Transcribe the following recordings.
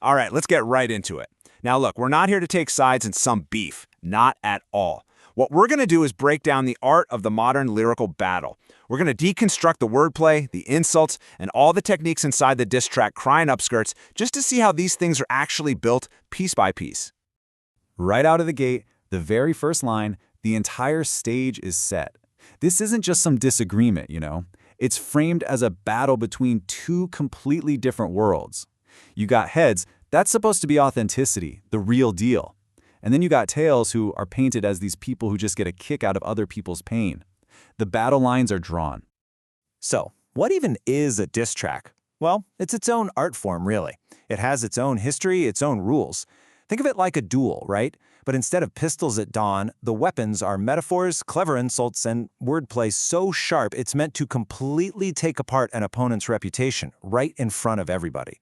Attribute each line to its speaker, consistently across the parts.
Speaker 1: All right, let's get right into it. Now look, we're not here to take sides in some beef. Not at all. What we're going to do is break down the art of the modern lyrical battle. We're going to deconstruct the wordplay, the insults, and all the techniques inside the diss track Cryan UpSkirts just to see how these things are actually built piece by piece.
Speaker 2: Right out of the gate, the very first line, the entire stage is set. This isn't just some disagreement, you know. It's framed as a battle between two completely different worlds. You got heads, that's supposed to be authenticity, the real deal. And then you got tails, who are painted as these people who just get a kick out of other people's pain. The battle lines are drawn.
Speaker 3: So, what even is a diss track? Well, it's its own art form, really. It has its own history, its own rules. Think of it like a duel, right? But instead of pistols at dawn, the weapons are metaphors, clever insults, and wordplay so sharp it's meant to completely take apart an opponent's reputation right in front of everybody.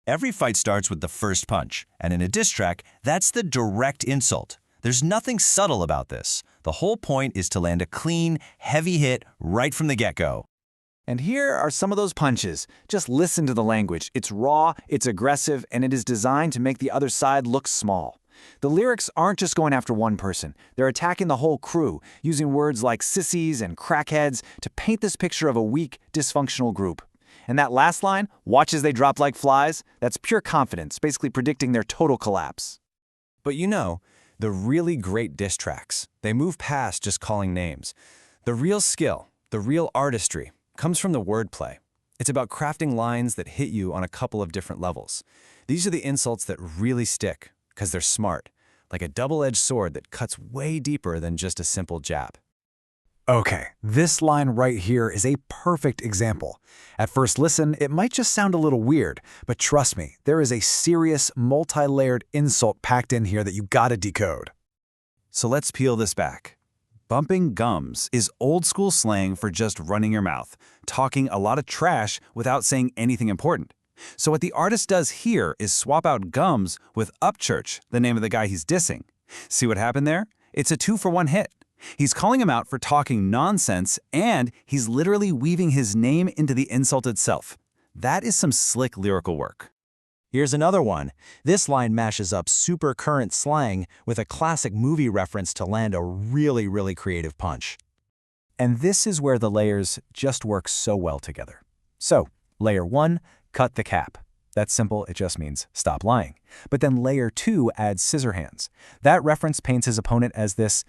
Speaker 4: Every fight starts with the first punch, and in a diss track, that's the direct insult. There's nothing subtle about this. The whole point is to land a clean, heavy hit right from the get-go.
Speaker 2: And here are some of those punches. Just listen to the language. It's raw, it's aggressive, and it is designed to make the other side look small. The lyrics aren't just going after one person. They're attacking the whole crew, using words like sissies and crackheads to paint this picture of a weak, dysfunctional group. And that last line, watch as they drop like flies, that's pure confidence, basically predicting their total collapse.
Speaker 3: But you know, the really great diss tracks, they move past just calling names. The real skill, the real artistry, comes from the wordplay. It's about crafting lines that hit you on a couple of different levels. These are the insults that really stick, because they're smart, like a double-edged sword that cuts way deeper than just a simple jab.
Speaker 2: Okay, this line right here is a perfect example. At first listen, it might just sound a little weird, but trust me, there is a serious, multi-layered insult packed in here that you gotta decode.
Speaker 3: So let's peel this back. Bumping gums is old-school slang for just running your mouth, talking a lot of trash without saying anything important. So what the artist does here is swap out gums with UpSkirts, the name of the guy he's dissing. See what happened there? It's a 2-for-1 hit. He's calling him out for talking nonsense, and he's literally weaving his name into the insult itself. That is some slick lyrical work. Here's another one. This line mashes up super current slang with a classic movie reference to land a really, really creative punch. And this is where the layers just work so well together. So, layer 1, cut the cap. That's simple, it just means stop lying. But then layer 2 adds scissor hands. That reference paints his opponent as this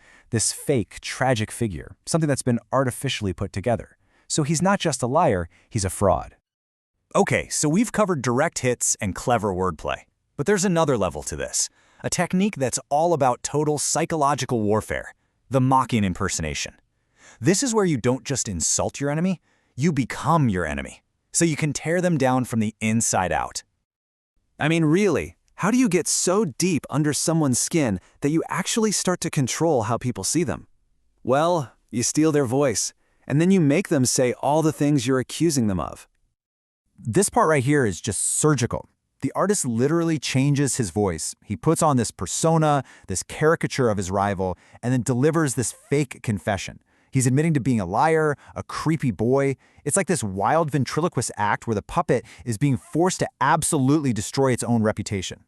Speaker 3: fake, tragic figure, something that's been artificially put together. So he's not just a liar, he's a fraud. Okay, so we've covered direct hits and clever wordplay. But there's another level to this, a technique that's all about total psychological warfare, the mocking impersonation. This is where you don't just insult your enemy, you become your enemy, so you can tear them down from the inside out. I mean, really, how do you get so deep under someone's skin that you actually start to control how people see them? Well, you steal their voice, and then you make them say all the things you're accusing them of. This part right here is just surgical. The artist literally changes his voice. He puts on this persona, this caricature of his rival, and then delivers this fake confession. He's admitting to being a liar, a creepy boy. It's like this wild ventriloquist act where the puppet is being forced to absolutely destroy its own reputation.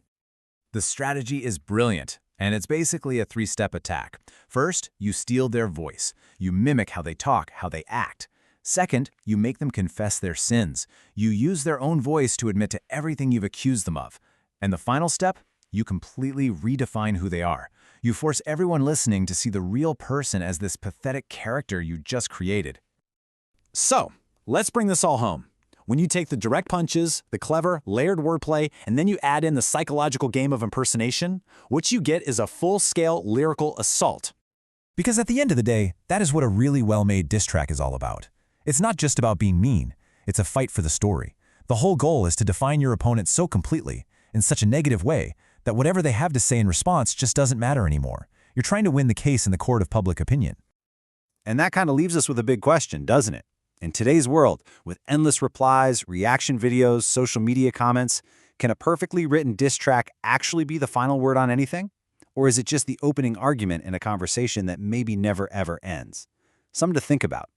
Speaker 3: The strategy is brilliant, and it's basically a 3-step attack. First, you steal their voice. You mimic how they talk, how they act. Second, you make them confess their sins. You use their own voice to admit to everything you've accused them of. And the final step, you completely redefine who they are. You force everyone listening to see the real person as this pathetic character you just created. So, let's bring this all home. When you take the direct punches, the clever, layered wordplay, and then you add in the psychological game of impersonation, what you get is a full-scale lyrical assault. Because at the end of the day, that is what a really well-made diss track is all about. It's not just about being mean, it's a fight for the story. The whole goal is to define your opponent so completely, in such a negative way, that whatever they have to say in response just doesn't matter anymore. You're trying to win the case in the court of public opinion. And that kind of leaves us with a big question, doesn't it? In today's world, with endless replies, reaction videos, social media comments, can a perfectly written diss track actually be the final word on anything? Or is it just the opening argument in a conversation that maybe never ever ends? Something to think about.